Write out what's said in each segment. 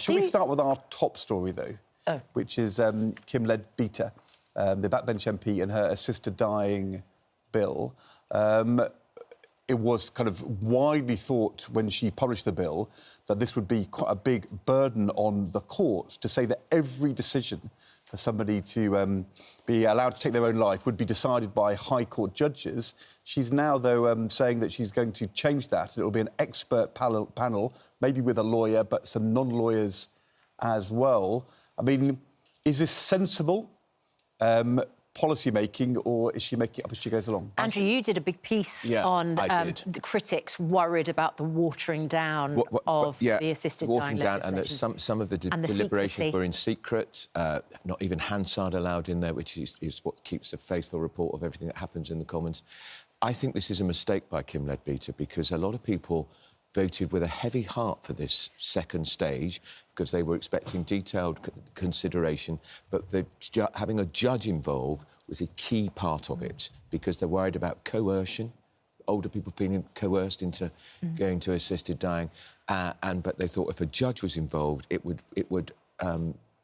Shall we start with our top story, though, which is Kim Leadbeater, the backbench MP, and her assisted dying bill. It was kind of widely thought when she published the bill that this would be quite a big burden on the courts to say that every decision for somebody to be allowed to take their own life would be decided by High Court judges. She's now, though, saying that she's going to change that, and it will be an expert panel, maybe with a lawyer, but some non-lawyers as well. I mean, is this sensible policy making, or is she making it up as she goes along? Andrew, you did a big piece on the critics worried about the watering down of the assisted dying legislation. And some of the deliberations were in secret, not even Hansard allowed in there, which is what keeps a faithful report of everything that happens in the Commons. I think this is a mistake by Kim Leadbeater, because a lot of people voted with a heavy heart for this second stage because they were expecting detailed consideration, but having a judge involved was a key part of it, because they're worried about coercion, older people feeling coerced into going to assisted dying, but they thought if a judge was involved, it would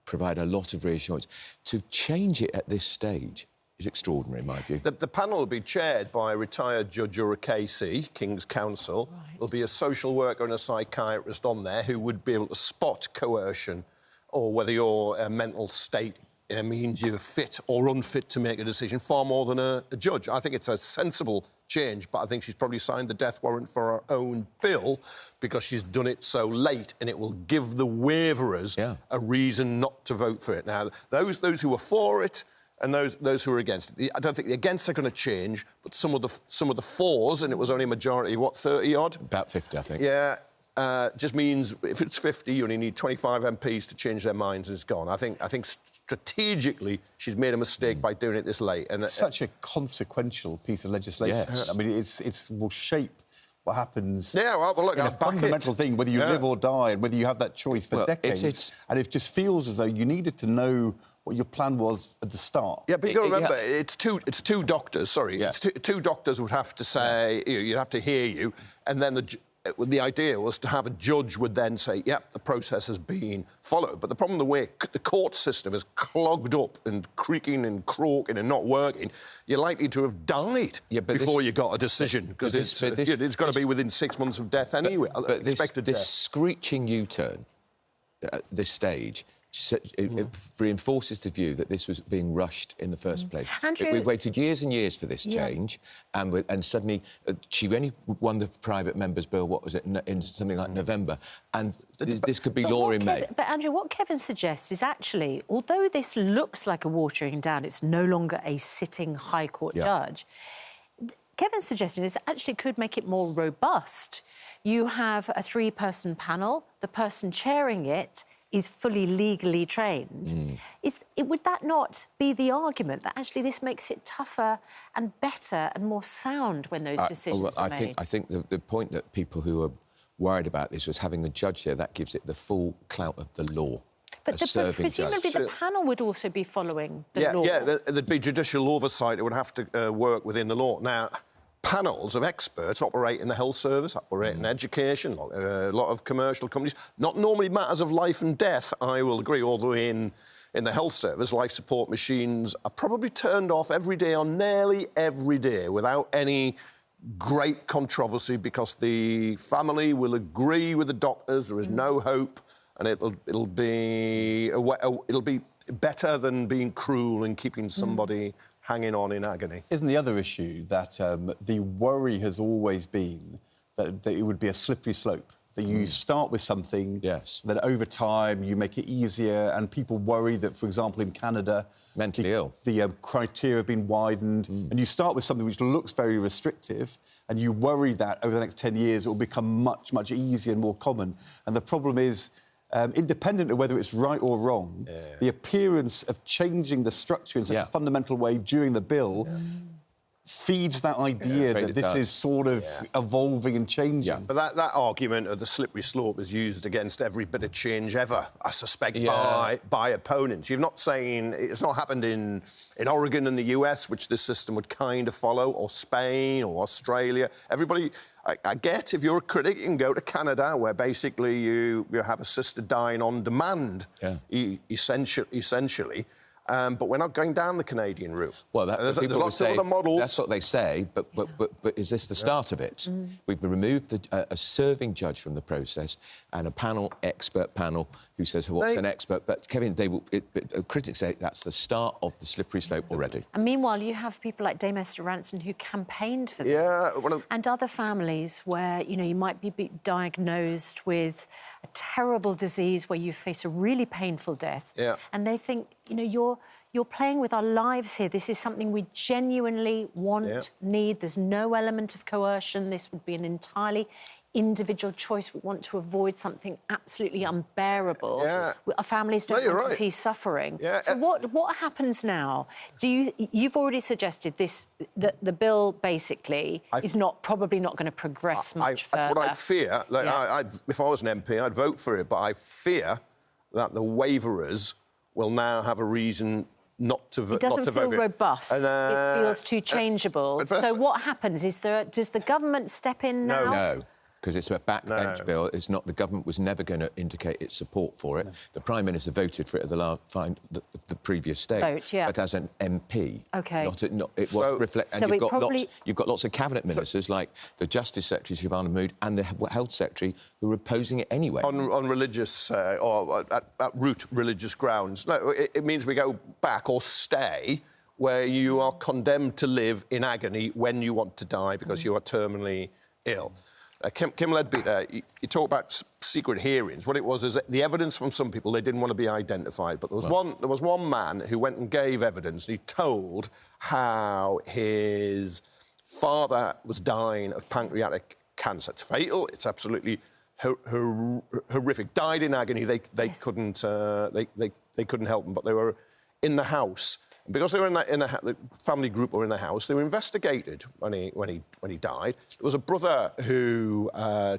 provide a lot of reassurance. To change it at this stage is extraordinary, in my view. The panel will be chaired by a retired judge or a KC, King's Counsel. Right. There'll be a social worker and a psychiatrist on there who would be able to spot coercion or whether your mental state means you're fit or unfit to make a decision, far more than a judge. I think it's a sensible change, but I think she's probably signed the death warrant for her own bill because she's done it so late, and it will give the waverers a reason not to vote for it. Now, those who are for it and those who are against it. I don't think the against are going to change, but some of the fors, and it was only a majority, what, 30-odd? About 50, I think. Yeah, just means if it's 50, you only need 25 MPs to change their minds, and it's gone. I think strategically she's made a mistake by doing it this late. And such a consequential piece of legislation. Yes. I mean, it will shape what happens. Yeah, well, look, in a fundamental thing, whether you live or die, and whether you have that choice for decades. And it just feels as though you needed to know what your plan was at the start. Yeah, but you've got to remember, it's two doctors, sorry. Yeah. Two doctors would have to say, you'd have to hear you, and then the idea was to have a judge would then say, yep, the process has been followed. But the problem, the way the court system is clogged up and creaking and croaking and not working, you're likely to have died before you got a decision, because it's got to be within 6 months of death anyway. But this screeching U-turn at this stage, it reinforces the view that this was being rushed in the first place. We waited years and years for this change, and suddenly she only won the private member's bill, what was it, in something like November, and this could be law in May. But, Andrew, what Kevin suggests is actually, although this looks like a watering down, it's no longer a sitting High Court judge, Kevin's suggestion is actually could make it more robust. You have a three-person panel, the person chairing it is fully legally trained. Would that not be the argument, that actually this makes it tougher and better and more sound when those decisions are made? I think the point that people who are worried about this was having a judge there, that gives it the full clout of the law. But presumably the panel would also be following the law. Yeah, there'd be judicial oversight. It would have to work within the law. Now, panels of experts operate in the health service, operate in education, a lot of commercial companies. Not normally matters of life and death, I will agree, although in the health service, life support machines are probably turned off every day or nearly every day without any great controversy, because the family will agree with the doctors, there is no hope, and it'll be better than being cruel and keeping somebody hanging on in agony. Isn't the other issue that the worry has always been that it would be a slippery slope, that you start with something, that over time you make it easier, and people worry that, for example, in Canada, the criteria have been widened, and you start with something which looks very restrictive, and you worry that over the next 10 years it will become much, much easier and more common. And the problem is, independent of whether it's right or wrong, the appearance of changing the structure in such a fundamental way during the bill feeds that idea that this is sort of evolving and changing. Yeah. But that argument of the slippery slope is used against every bit of change ever, I suspect, by opponents. You're not saying... It's not happened in Oregon and the US, which this system would kind of follow, or Spain or Australia. Everybody... I get, if you're a critic, you can go to Canada, where basically you have a sister dying on demand, essentially. But we're not going down the Canadian route. Well, there's lots of other models. That's what they say, but is this the start of it? We've removed a serving judge from the process and a expert panel, who says what's an expert. But, Kevin, critics say that's the start of the slippery slope already. And meanwhile, you have people like Dame Esther Rantzen who campaigned for this. And other families where, you know, you might be diagnosed with a terrible disease where you face a really painful death. And they think, you know, you're playing with our lives here. This is something we genuinely want, need. There's no element of coercion. This would be an entirely individual choice. We want to avoid something absolutely unbearable. Our families don't want to see suffering. So what happens now? You've already suggested this, that the bill basically is probably not going to progress much further. That's what I fear. Like, if I was an MP, I'd vote for it, but I fear that the waverers will now have a reason not to vote. It doesn't feel robust. It feels too changeable. So what happens? Does the government step in now? No. Because it's a backbench bill. It's not. The government was never going to indicate its support for it. The Prime Minister voted for it at the previous stage, but as an MP. It was reflected. And you've got lots of cabinet ministers, like the Justice Secretary Shabana Mahmood and the Health Secretary, who are opposing it anyway. On religious or at root religious grounds. No, it means we go back or stay where you are condemned to live in agony when you want to die because you are terminally ill. Kim Leadbeater, you talk about secret hearings. What it was is the evidence from some people, they didn't want to be identified, but there was one man who went and gave evidence, and he told how his father was dying of pancreatic cancer. It's fatal. It's absolutely horrific. Died in agony. They couldn't help him, but they were in the house. And because they were the family group were in the house, they were investigated when he died. There was a brother who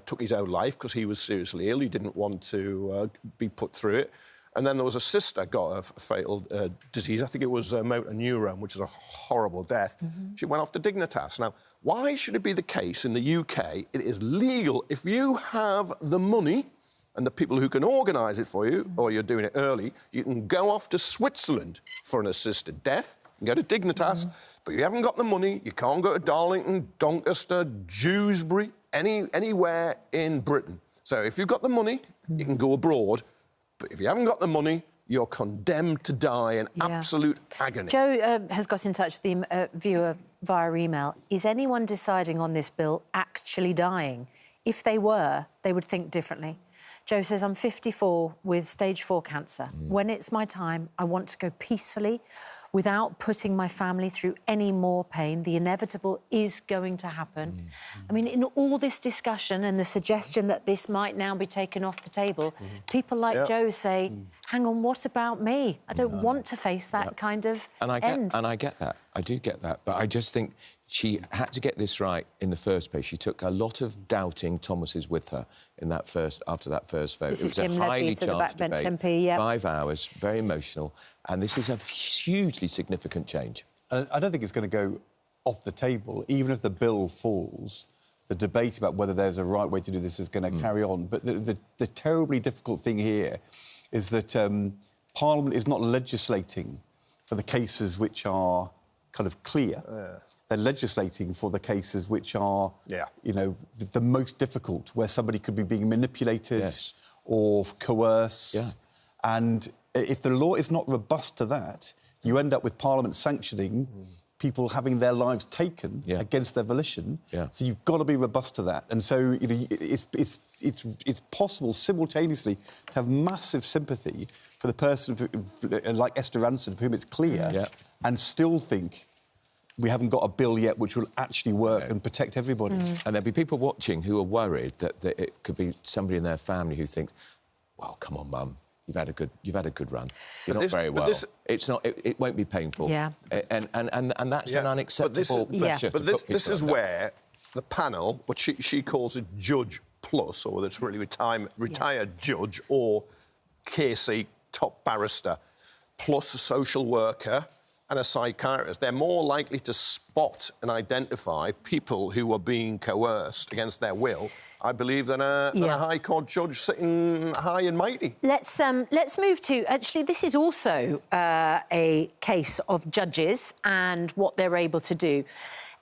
took his own life because he was seriously ill. He didn't want to be put through it. And then there was a sister got a fatal disease. I think it was motor neurone, which is a horrible death. She went off to Dignitas. Now, why should it be the case in the UK? It is legal if you have the money and the people who can organise it for you, or you're doing it early, you can go off to Switzerland for an assisted death, and go to Dignitas, but you haven't got the money, you can't go to Darlington, Doncaster, Dewsbury, anywhere in Britain. So if you've got the money, you can go abroad, but if you haven't got the money, you're condemned to die in absolute agony. Joe has got in touch with the viewer via email. Is anyone deciding on this bill actually dying? If they were, they would think differently. Joe says, I'm 54 with stage 4 cancer. When it's my time, I want to go peacefully without putting my family through any more pain. The inevitable is going to happen. I mean, in all this discussion and the suggestion that this might now be taken off the table, people like Joe say, hang on, what about me? I don't want to face that kind of end. And I get that. I do get that. But I just think she had to get this right in the first place. She took a lot of doubting Thomases with her after that first vote. This it is Kim Leadbeater, the backbench MP, 5 hours, very emotional, and this is a hugely significant change. I don't think it's going to go off the table, even if the bill falls. The debate about whether there's a right way to do this is going to carry on. But the terribly difficult thing here is that Parliament is not legislating for the cases which are kind of clear. They're legislating for the cases which are, you know, the most difficult, where somebody could be being manipulated or coerced. And if the law is not robust to that, you end up with Parliament sanctioning people having their lives taken against their volition. So you've got to be robust to that. And so, you know, it's possible simultaneously to have massive sympathy for the person like Esther Rantzen, for whom it's clear, and still think we haven't got a bill yet which will actually work and protect everybody. And there'll be people watching who are worried that it could be somebody in their family who thinks, well, come on, Mum, you've had a good run. You're not very well. It's not. It won't be painful. Yeah. And that's an unacceptable pressure. But this is where the panel, what she calls a judge plus, or whether it's really retired judge or KC top barrister, plus a social worker and a psychiatrist, they're more likely to spot and identify people who are being coerced against their will, I believe, than a High Court judge sitting high and mighty. Let's move to... Actually, this is also a case of judges and what they're able to do.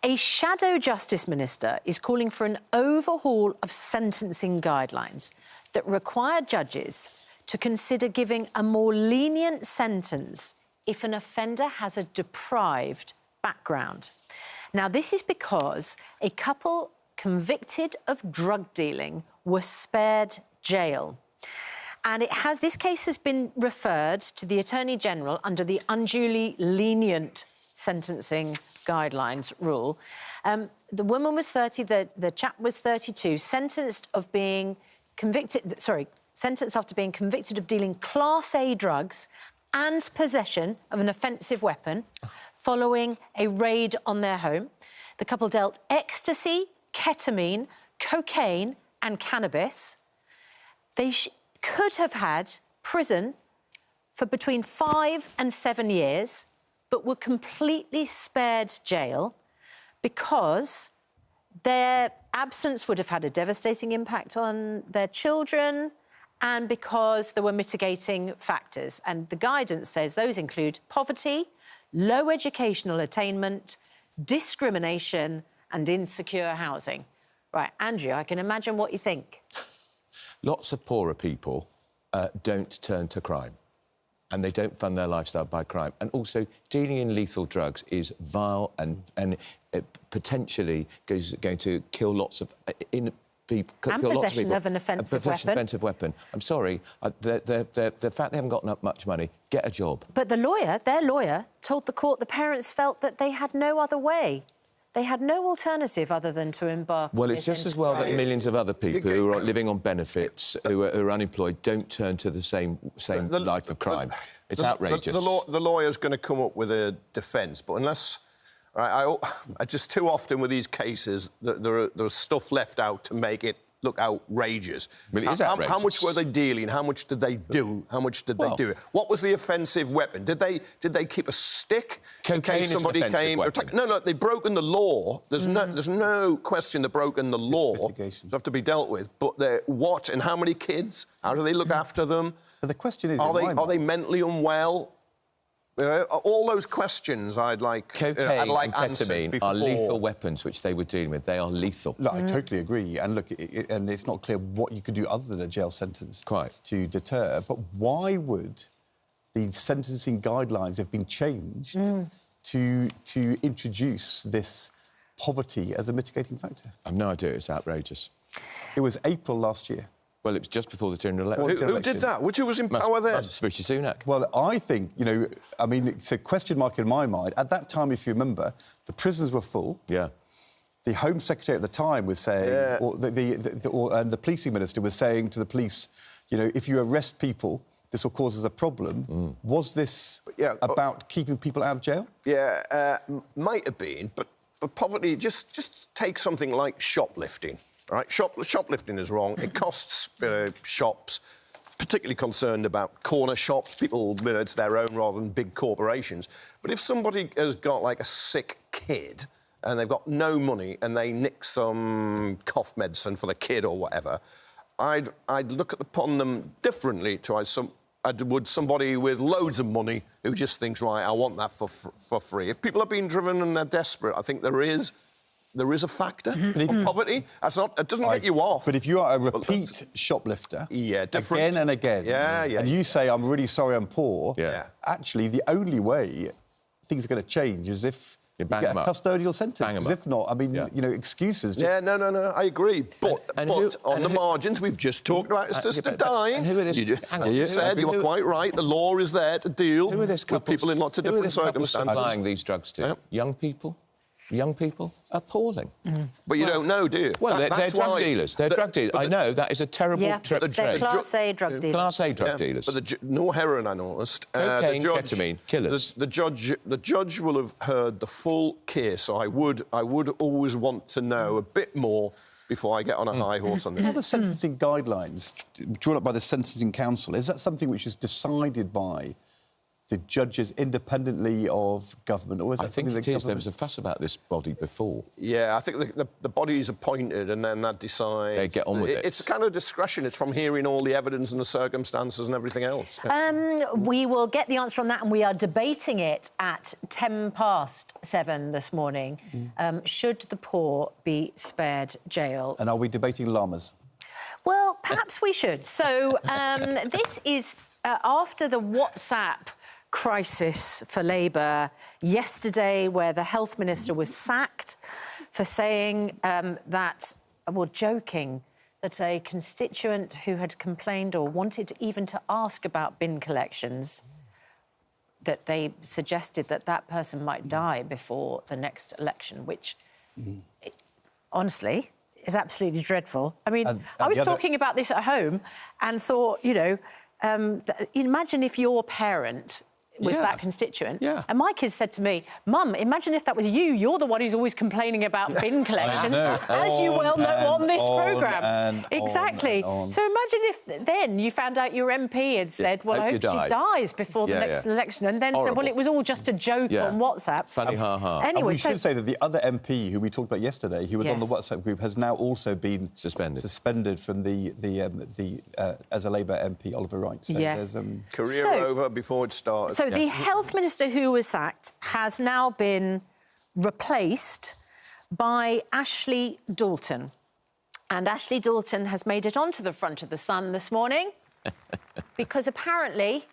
A shadow justice minister is calling for an overhaul of sentencing guidelines that require judges to consider giving a more lenient sentence if an offender has a deprived background. Now, this is because a couple convicted of drug dealing were spared jail. And this case has been referred to the Attorney General under the unduly lenient sentencing guidelines rule. The woman was 30, the chap was 32, sentenced after being convicted of dealing Class A drugs and possession of an offensive weapon following a raid on their home. The couple dealt ecstasy, ketamine, cocaine and cannabis. They could have had prison for between 5 and 7 years, but were completely spared jail because their absence would have had a devastating impact on their children, and because there were mitigating factors. And the guidance says those include poverty, low educational attainment, discrimination and insecure housing. Right, Andrew, I can imagine what you think. Lots of poorer people don't turn to crime, and they don't fund their lifestyle by crime. And also, dealing in lethal drugs is vile and potentially going to kill lots of people. And possession of an offensive weapon. I'm sorry, the fact they haven't got much money, get a job. But their lawyer, told the court the parents felt that they had no other way. They had no alternative other than to embark on Well, it's just as well that millions of other people who are living on benefits, who are unemployed, don't turn to the same life of crime. It's outrageous. The lawyer's going to come up with a defence, but unless... I just too often with these cases, there's stuff left out to make it look outrageous. Well, it is outrageous. How much were they dealing? How much did they do? How much did they do? What was the offensive weapon? Did they keep a stick in case somebody came? No, they've broken the law. There's no question they've broken the law. They have to be dealt with. But what and how many kids? How do they look after them? But the question is, are they mentally unwell? All those questions I'd like Cocaine and ketamine are lethal weapons which they were dealing with. They are lethal. Look, I totally agree. And look, and it's not clear what you could do other than a jail sentence to deter. But why would the sentencing guidelines have been changed to introduce this poverty as a mitigating factor? I've no idea. It's outrageous. It was April last year. Well, it was just before the general election. Who did that? Who was in power then? Rishi Sunak. Well, I think, it's a question mark in my mind. At that time, if you remember, the prisons were full. Yeah. The Home Secretary at the time was saying, and the policing minister was saying to the police, if you arrest people, this will cause us a problem. Was this about keeping people out of jail? Yeah, might have been, but poverty, just take something like shoplifting. Right, shoplifting is wrong. It costs shops, particularly concerned about corner shops. People, it's their own rather than big corporations. But if somebody has got, like, a sick kid and they've got no money and they nick some cough medicine for the kid or whatever, I'd look upon them differently to I would somebody with loads of money who just thinks, right, I want that for free. If people are being driven and they're desperate, I think there is a factor of poverty. It doesn't get you off. But if you are a repeat shoplifter, again and again, and you say, I'm really sorry I'm poor, actually, the only way things are going to change is if you get a custodial sentence. Because if not, excuses... No, I agree. But on the margins, we've just talked about assisted dying. And who are this... You said you were quite right. The law is there to deal with people in lots of different circumstances. Who are buying these drugs to? Young people? young people, appalling. But you don't know, do you? Well, they're drug dealers. They're drug dealers. I know, that is a terrible trade. They're Class A drug dealers. Class A drug dealers. But no heroin, I noticed. Cocaine, ketamine, killers. The judge will have heard the full case, so I would always want to know a bit more before I get on a high horse on this. All the sentencing guidelines drawn up by the Sentencing Council, is that something which is decided by the judges independently of government, or is that something that there was a fuss about this body before. Yeah, I think the body's appointed and then that decides... They get on with it. It's a kind of discretion. It's from hearing all the evidence and the circumstances and everything else. We will get the answer on that, and we are debating it at 7:10 this morning. Should the poor be spared jail? And are we debating llamas? Well, perhaps we should. So this is after the WhatsApp crisis for Labour yesterday, where the health minister was sacked for saying joking that a constituent who had complained or wanted even to ask about bin collections, that they suggested that person might die before the next election, which, honestly, is absolutely dreadful. I mean, I was talking about this at home and thought, you know, imagine if your parent was that constituent. Yeah. And my kids said to me, Mum, imagine if that was you. You're the one who's always complaining about bin collections, as you well know on this programme. Exactly. So imagine if then you found out your MP had said, well, I hope she dies before the next election, and then said, well, it was all just a joke on WhatsApp. Funny, ha-ha. Anyway, and we should say that the other MP who we talked about yesterday, who was on the WhatsApp group, has now also been suspended from as a Labour MP, Oliver Wright. So career over before it started. So the health minister who was sacked has now been replaced by Ashley Dalton. And Ashley Dalton has made it onto the front of the Sun this morning because apparently,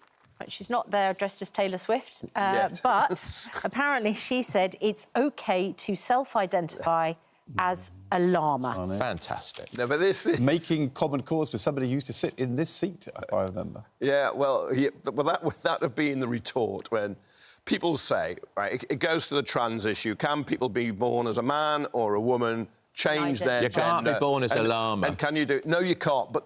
she's not there dressed as Taylor Swift, but apparently she said it's OK to self-identify as a llama. Fantastic. No, but this is... Making common cause with somebody who used to sit in this seat, if I remember. Yeah, well, that would be in the retort when people say, right, it goes to the trans issue. Can people be born as a man or a woman, change their gender? You can't be born as a llama. And can you do... No, you can't, but...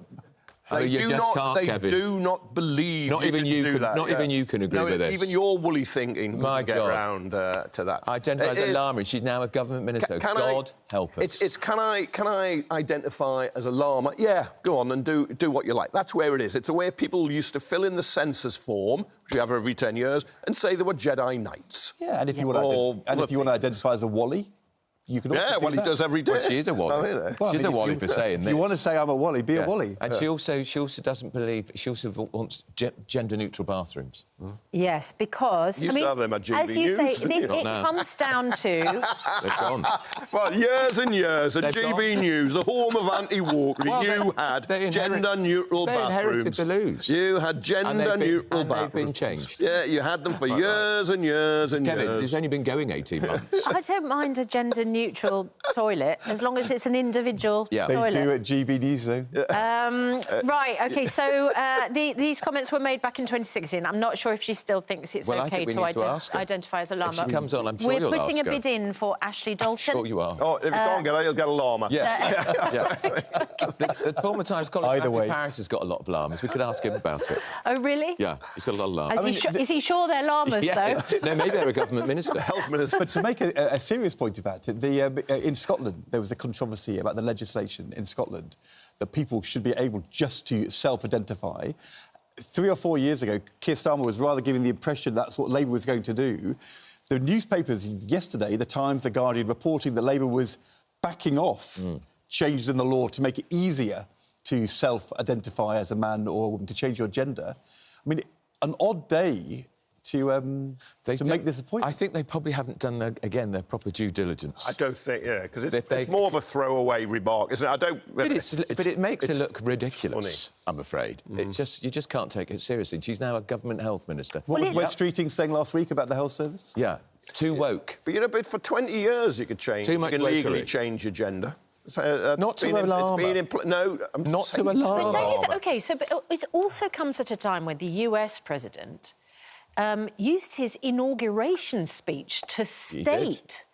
They do not believe not even you can do that. Not even you can agree with this. Even your woolly thinking can get round to that. Identify as a llama. She's now a government minister. God help us. It's can I identify as a llama? Yeah, go on and do what you like. That's where it is. It's the way people used to fill in the census form, which we have every 10 years, and say they were Jedi Knights. Yeah, and if you want to identify as a Wally, you can also do he does every day. Well, she is a Wally. She's a Wally for saying this. You want to say I'm a Wally, be a Wally. And she also doesn't believe... She also wants gender-neutral bathrooms. Yes, because... Used to have them at GB as you News. say, it comes down to... They've gone. Well, years and years at GB News, the home of anti-wokery, you had gender-neutral bathrooms. They inherited the loos. You had gender-neutral bathrooms. And they've been changed. Yeah, you had them for years and years and Kevin, years. it's only been going 18 months. I don't mind a gender-neutral toilet, as long as it's an individual toilet. They do at GB News, though. Right, OK, so these comments were made back in 2016. I'm not sure if she still thinks it's OK to identify as a llama. If she comes on, I'm sure you'll ask her. We're putting a bid in for Ashley Dalton. Sure you are. Oh, if you can't get her, you'll get a llama. Yes. The former Times columnist Matthew Paris has got a lot of llamas. We could ask him about it. Oh, really? Yeah, he's got a lot of llamas. Is he sure they're llamas, though? No, maybe they're a government minister. Health minister. But to make a serious point about it, in Scotland, there was a controversy about the legislation in Scotland that people should be able just to self-identify. 3 or 4 years ago, Keir Starmer was rather giving the impression that's what Labour was going to do. The newspapers yesterday, The Times, The Guardian, reporting that Labour was backing off changes in the law to make it easier to self-identify as a man or a woman, to change your gender. I mean, an odd day to make this a point. I think they probably haven't done, their proper due diligence. I don't think, because it's more of a throwaway remark, isn't it? But it makes it look ridiculous, I'm afraid. You just can't take it seriously. She's now a government health minister. What was Wes Streeting saying last week about the health service? Yeah, too woke. But, for 20 years you could change. Too much you can legally change your gender. Not to a llama. Not to a llama. OK, so it also comes at a time when the US president used his inauguration speech to state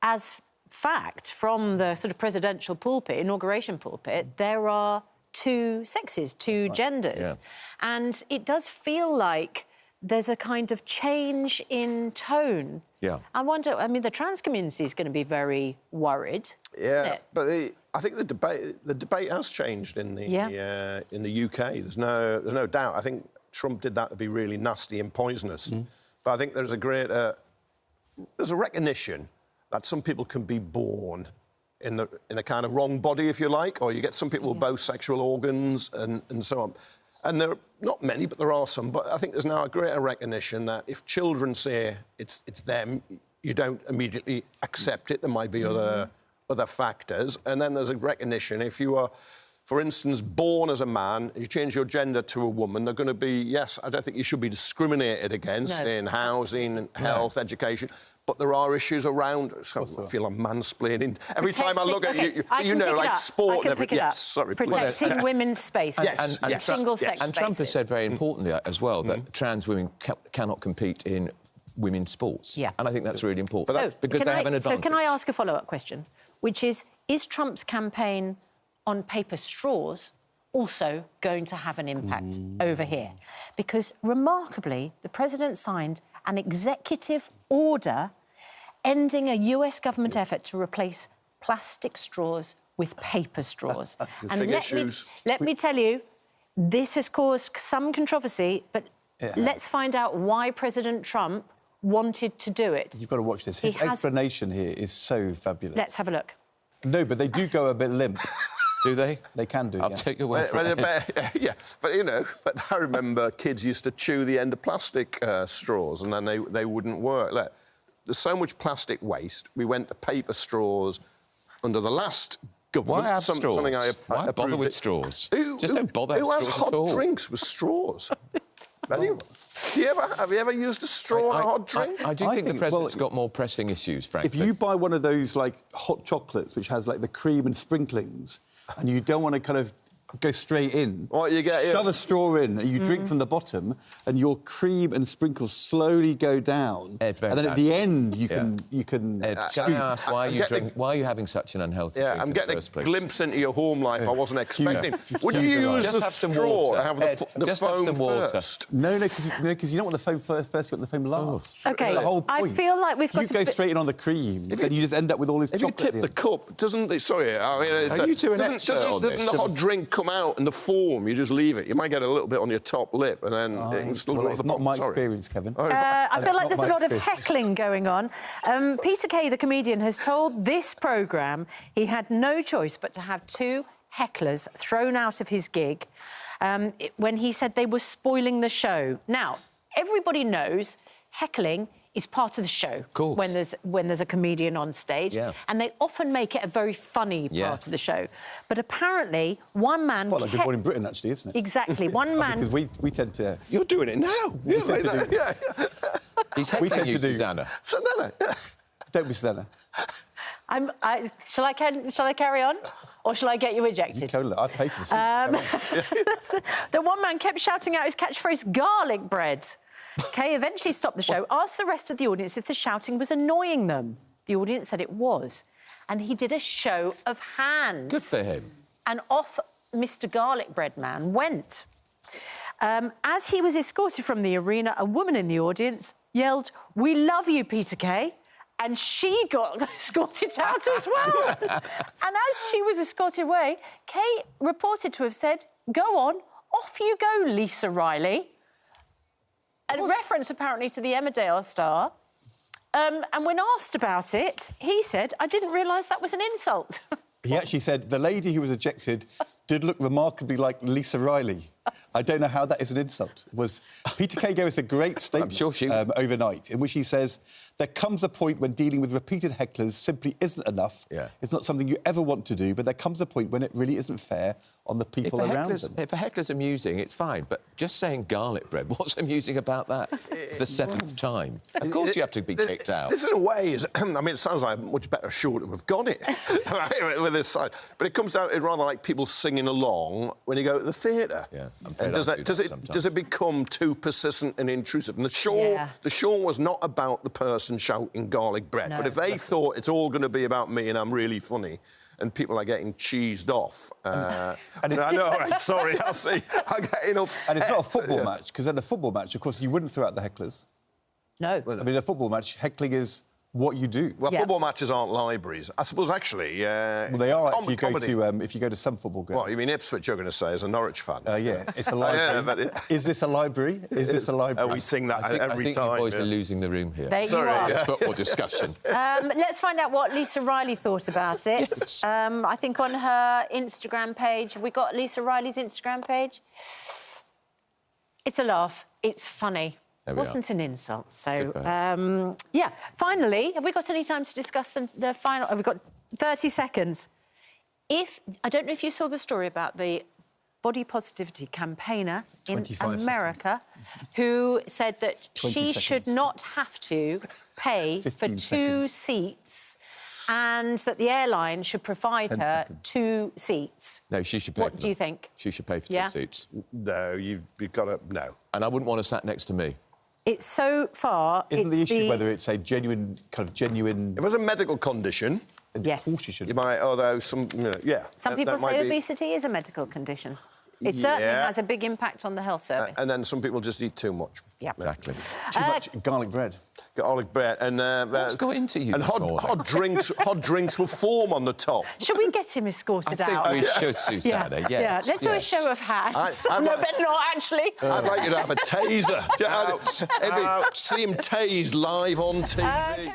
as fact, from the sort of presidential pulpit, inauguration pulpit, there are two sexes, two genders. Yeah. And it does feel like there's a kind of change in tone. Yeah. I wonder, I mean, the trans community is going to be very worried, isn't it? But I think the debate has changed in the UK. There's no doubt. I think Trump did that to be really nasty and poisonous. But I think there's a recognition that some people can be born in a kind of wrong body, if you like, or you get some people with both sexual organs and so on. And there are not many, but there are some. But I think there's now a greater recognition that if children say it's them, you don't immediately accept it. There might be other factors. And then there's a recognition if you are, for instance, born as a man, you change your gender to a woman, they're going to be, yes, I don't think you should be discriminated against in housing, health, education. But there are issues around. So I feel I'm mansplaining every time I look at you. You know, like sport and everything. Yes, sorry. Protecting women's spaces. Yes, and single-sex spaces. And Trump has said very importantly as well that trans women cannot compete in women's sports. Yeah. And I think that's really important because they have an advantage. So can I ask a follow-up question, which is Trump's campaign on paper straws also going to have an impact over here? Because, remarkably, the president signed an executive order ending a US government effort to replace plastic straws with paper straws. And let me tell you, this has caused some controversy, but let's find out why President Trump wanted to do it. You've got to watch this. His explanation here is so fabulous. Let's have a look. No, but they do go a bit limp. Do they? They can do, I'll take your word for it. Yeah, but, you know, I remember kids used to chew the end of plastic straws and then they wouldn't work. Look, there's so much plastic waste. We went to paper straws under the last government. Why have straws? Why bother with straws? Just don't bother with straws at all. Who has hot drinks with straws? Anyone? Have you ever used a straw in a hot drink? I do think the president's got more pressing issues, frankly. If you buy one of those, like, hot chocolates, which has, like, the cream and sprinklings, and you don't want to kind of go straight in, shove a straw in, and you drink from the bottom, and your cream and sprinkles slowly go down, and then at the end you can Ed, can I ask why are you having such an unhealthy drink I'm getting in the first place? A glimpse into your home life I wasn't expecting. Would you use the straw to have the foam first? No, because you don't want the foam first, you want the foam last. OK, the whole point. I feel like we've got to... You go straight in on the cream, then you just end up with all this chocolate. If you tip the cup, doesn't it... Sorry, I mean... Are you two an expert on this? Doesn't the hot drink come out in the foam? You just leave it. You might get a little bit on your top lip, and then it can still go to the bottom. Not my experience, Kevin. I feel like there's a lot of heckling going on. Peter Kay, the comedian, has told this programme he had no choice but to have two hecklers thrown out of his gig when he said they were spoiling the show. Now, everybody knows heckling is part of the show when there's a comedian on stage, and they often make it a very funny part of the show. But apparently, one man quite like the one in Britain, actually, isn't it? Exactly, one man... Because we tend to... You're doing it now. He's heckling you, Susanna. Susanna. Don't be Susanna. Shall I carry on? Or shall I get you ejected? I pay for the seat. The one man kept shouting out his catchphrase, garlic bread. Kay eventually stopped the show, asked the rest of the audience if the shouting was annoying them. The audience said it was. And he did a show of hands. Good for him. And off Mr. Garlic Bread Man went. As he was escorted from the arena, a woman in the audience yelled, "We love you, Peter Kay." And she got escorted out as well. And as she was escorted away, Kay reported to have said, "Go on, off you go, Lisa Riley." A reference, apparently, to the Emmerdale star. And when asked about it, he said, "I didn't realise that was an insult." He actually said the lady who was ejected did look remarkably like Lisa Riley. I don't know how that is an insult. Peter Kay gave us a great statement overnight in which he says, there comes a point when dealing with repeated hecklers simply isn't enough. It's not something you ever want to do, but there comes a point when it really isn't fair on the people around them. If a heckler's amusing, it's fine, but just saying garlic bread, what's amusing about that? For the seventh time. Of course you have to be kicked out. This, in a way, is... I mean, it sounds like a much better show to have got it with this side. But it comes down to rather like people singing along when you go to the theatre. And does it become too persistent and intrusive? And the show was not about the person shouting garlic bread. No. But if they thought it's all going to be about me and I'm really funny, and people are getting cheesed off. I know, right, sorry, I'm getting upset. And it's not a football match, because in a football match, of course, you wouldn't throw out the hecklers. No. I mean, a football match, heckling is what you do. Well, football matches aren't libraries. I suppose, actually... well, they are if you go to some football grounds. What, you mean Ipswich, you're going to say, as a Norwich fan? Yeah, it's a library. Is this a library? Is this a library? We sing that every time. I think you boys are losing the room here. There Sorry, you are. Football discussion. Let's find out what Lisa Riley thought about it. Yes. I think on her Instagram page... Have we got Lisa Riley's Instagram page? It's a laugh. It's funny. It wasn't an insult, so... yeah, finally, have we got any time to discuss the final... We've got 30 seconds. I don't know if you saw the story about the body positivity campaigner in America who said that she should not have to pay for 2 seats and that the airline should provide her 2 seats. No, she should pay for them. What do you think? She should pay for 2 seats. No, you've got to... No. And I wouldn't want her sat next to me. It's so far... Isn't the issue whether it's a genuine... If it was a medical condition... Yes. Of course you should. You might, although some... yeah. Some people say obesity is a medical condition. It certainly has a big impact on the health service. And then some people just eat too much. Yeah. Exactly. Too much garlic bread. Garlic bread and... What's got into you? And hot drinks will form on the top. Should we get him escorted out? I think we should, Susanna, yes. Let's do a show of hands. No, but not actually. I'd like you to have a taser. See him tased live on TV.